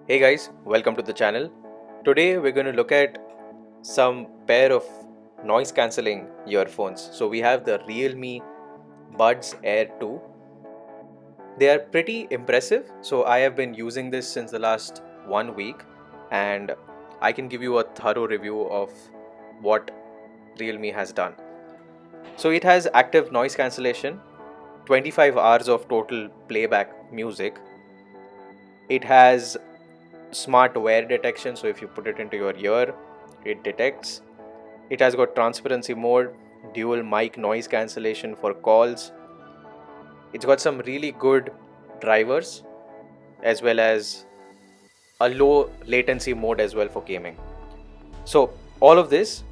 Hey guys, welcome to the channel. Today we're going to look at some pair of noise cancelling earphones. So we have the Realme Buds Air 2. They are pretty impressive. So I have been using this since the last 1 week and I can give you a thorough review of what Realme has done. So it has active noise cancellation, 25 hours of total playback music. It has smart wear detection, so if you put it into your ear, it detects. It has got transparency mode, dual mic noise cancellation for calls. It's got some really good drivers as well as a low latency mode as well for gaming. So all of this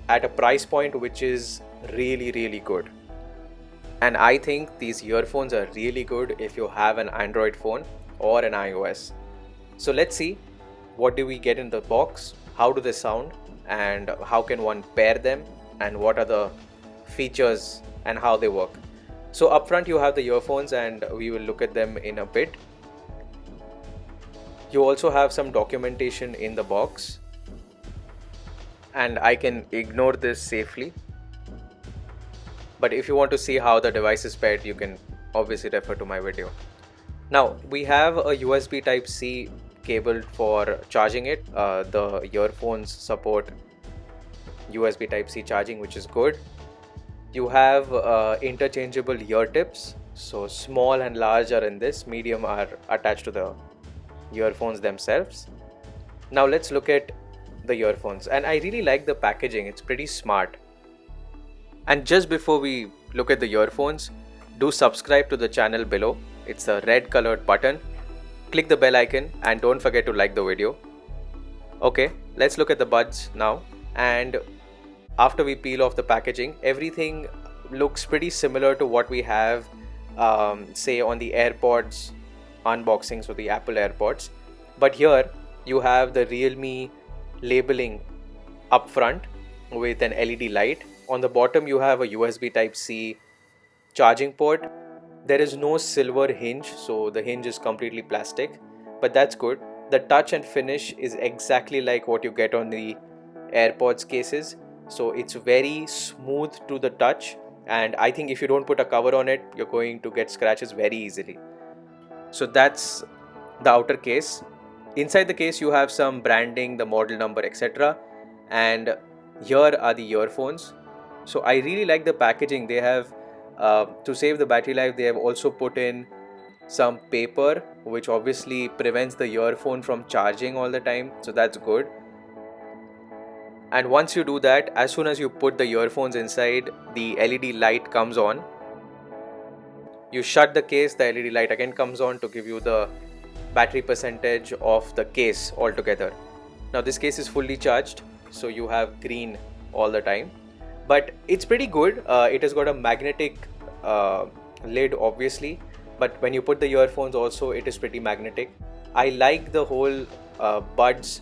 at a price point which is really good. And I think these earphones are really good if you have an Android phone or an iOS. So let's see, what do we get in the box, how do they sound, and how can one pair them, and what are the features and how they work. So up front you have the earphones and we will look at them in a bit. You also have some documentation in the box and I can ignore this safely. But if you want to see how the device is paired, you can obviously refer to my video. Now we have a USB Type-C cable for charging it. The earphones support USB Type-C charging, which is good. You have interchangeable ear tips, so small and large are in this, medium are attached to the earphones themselves. Now let's look at the earphones, and I really like the packaging, it's pretty smart. And just before we look at the earphones, do subscribe to the channel below. It's a red colored button. Click the bell icon and don't forget to like the video. Okay, let's look at the buds now. And after we peel off the packaging, everything looks pretty similar to what we have say on the AirPods unboxing, so the Apple AirPods. But here you have the Realme labeling up front with an LED light. On the bottom you have a USB Type-C charging port. There is no silver hinge, so the hinge is completely plastic, but that's good. The touch and finish is exactly like what you get on the AirPods cases, so it's very smooth to the touch, and I think if you don't put a cover on it, you're going to get scratches very easily. So that's the outer case. Inside the case you have some branding, the model number, etc. And here are the earphones. So I really like the packaging. They have to save the battery life, they have also put in some paper which obviously prevents the earphone from charging all the time, so that's good. And once you do that, as soon as you put the earphones inside, the LED light comes on. You shut the case, the LED light again comes on to give you the battery percentage of the case altogether. Now this case is fully charged, so you have green all the time, but it's pretty good. It has got a magnetic lid obviously, but when you put the earphones also, it is pretty magnetic. I like the whole buds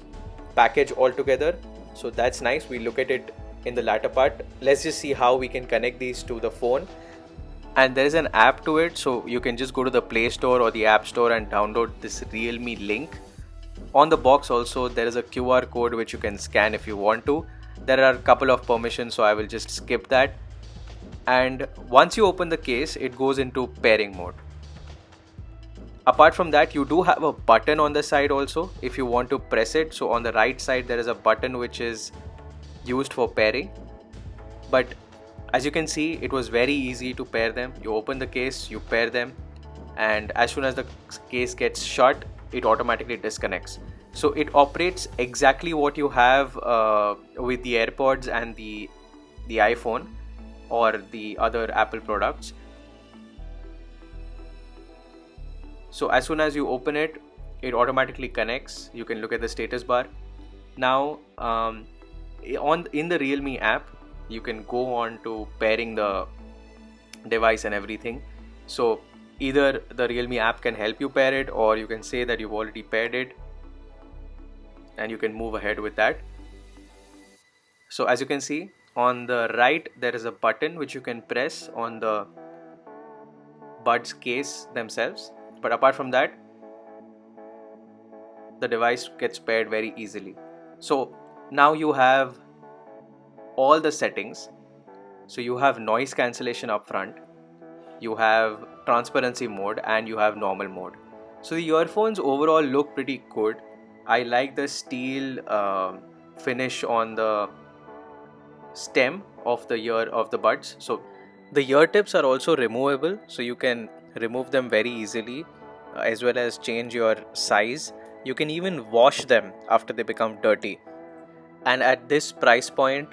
package altogether, so that's nice. We look at it in the latter part. Let's just see how we can connect these to the phone. And there is an app to it, so you can just go to the Play Store or the App Store and download this Realme link. On the box also there is a QR code which you can scan if you want to. There are a couple of permissions, so I will just skip that. And once you open the case, it goes into pairing mode. Apart from that, you do have a button on the side also if you want to press it. So on the right side there is a button which is used for pairing, but as you can see, it was very easy to pair them. You open the case, you pair them, and as soon as the case gets shut, it automatically disconnects. So it operates exactly what you have with the AirPods and the iPhone or the other Apple products. So as soon as you open it, it automatically connects. You can look at the status bar. Now in the Realme app, you can go on to pairing the device and everything. So either the Realme app can help you pair it, or you can say that you've already paired it and you can move ahead with that. So as you can see, on the right there is a button which you can press on the buds case themselves, but apart from that, the device gets paired very easily. So now you have all the settings. So you have noise cancellation up front, you have transparency mode, and you have normal mode. So the earphones overall look pretty good. I like the steel finish on the stem of the ear of the buds. So the ear tips are also removable, so you can remove them very easily, as well as change your size. You can even wash them after they become dirty. And at this price point,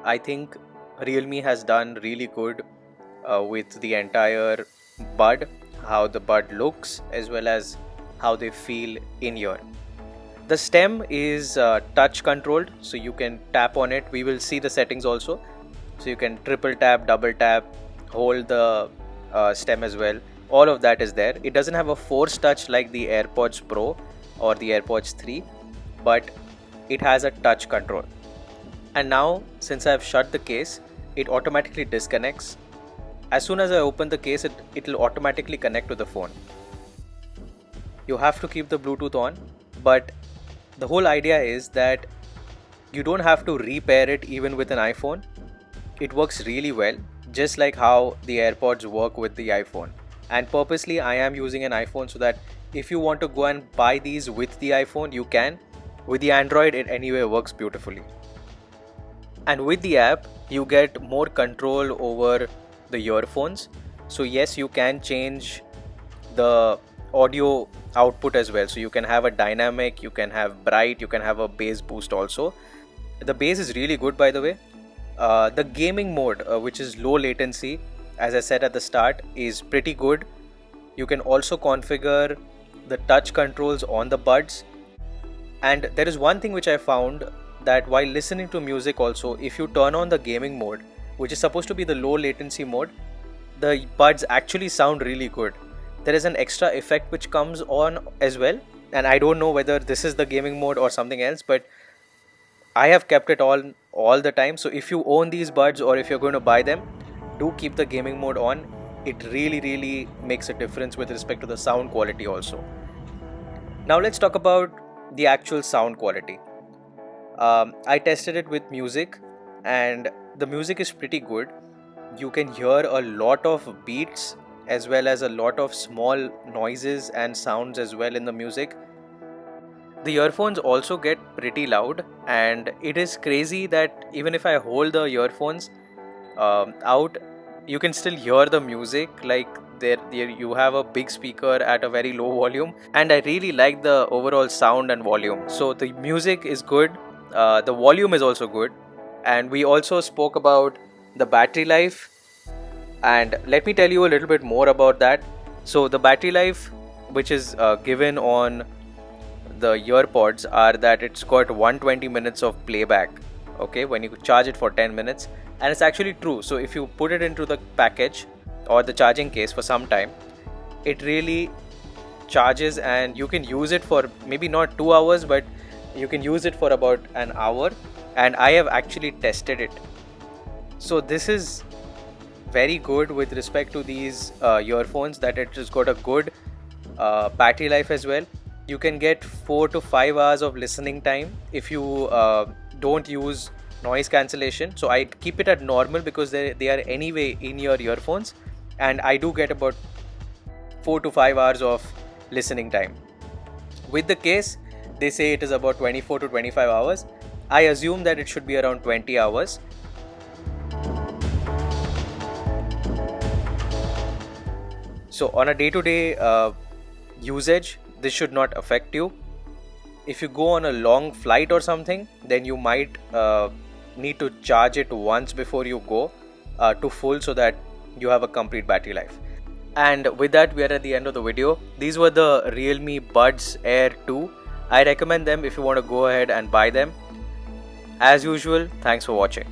I think Realme has done really good with the entire bud, how the bud looks as well as how they feel in ear. The stem is touch controlled, so you can tap on it. We will see the settings also. So you can triple tap, double tap, hold the stem as well. All of that is there. It doesn't have a force touch like the AirPods Pro or the AirPods 3, but it has a touch control. And now, since I have shut the case, it automatically disconnects. As soon as I open the case, it will automatically connect to the phone. You have to keep the Bluetooth on, but the whole idea is that you don't have to repair it even with an iPhone. It works really well, just like how the AirPods work with the iPhone. And purposely I am using an iPhone so that if you want to go and buy these with the iPhone, you can. With the Android, it anyway works beautifully. And with the app, you get more control over the earphones. So yes, you can change the audio output as well. So you can have a dynamic, you can have bright, you can have a bass boost also. The bass is really good, by the way. The gaming mode, which is low latency, as I said at the start, is pretty good. You can also configure the touch controls on the buds. And there is one thing which I found, that while listening to music also, if you turn on the gaming mode, which is supposed to be the low latency mode, the buds actually sound really good. There is an extra effect which comes on as well, and I don't know whether this is the gaming mode or something else, but I have kept it all the time. So if you own these buds or if you're going to buy them, do keep the gaming mode on. It really makes a difference with respect to the sound quality also. Now let's talk about the actual sound quality. I tested it with music, and the music is pretty good. You can hear a lot of beats as well as a lot of small noises and sounds as well in the music. The earphones also get pretty loud, and it is crazy that even if I hold the earphones out, you can still hear the music. Like there you have a big speaker at a very low volume, and I really like the overall sound and volume. So the music is good, the volume is also good, and we also spoke about the battery life. And let me tell you a little bit more about that. So the battery life which is given on the earpods are that it's got 120 minutes of playback, okay, when you charge it for 10 minutes. And it's actually true. So if you put it into the package or the charging case for some time, it really charges, and you can use it for maybe not 2 hours, but you can use it for about an hour. And I have actually tested it. So this is very good with respect to these earphones, that it has got a good battery life as well. You can get 4 to 5 hours of listening time if you don't use noise cancellation. So I keep it at normal because they are anyway in your earphones, and I do get about 4 to 5 hours of listening time. With the case, they say it is about 24 to 25 hours. I assume that it should be around 20 hours. So on a day-to-day usage, this should not affect you. If you go on a long flight or something, then you might need to charge it once before you go to full, so that you have a complete battery life. And with that, we are at the end of the video. These were the Realme Buds Air 2. I recommend them if you want to go ahead and buy them. As usual, thanks for watching.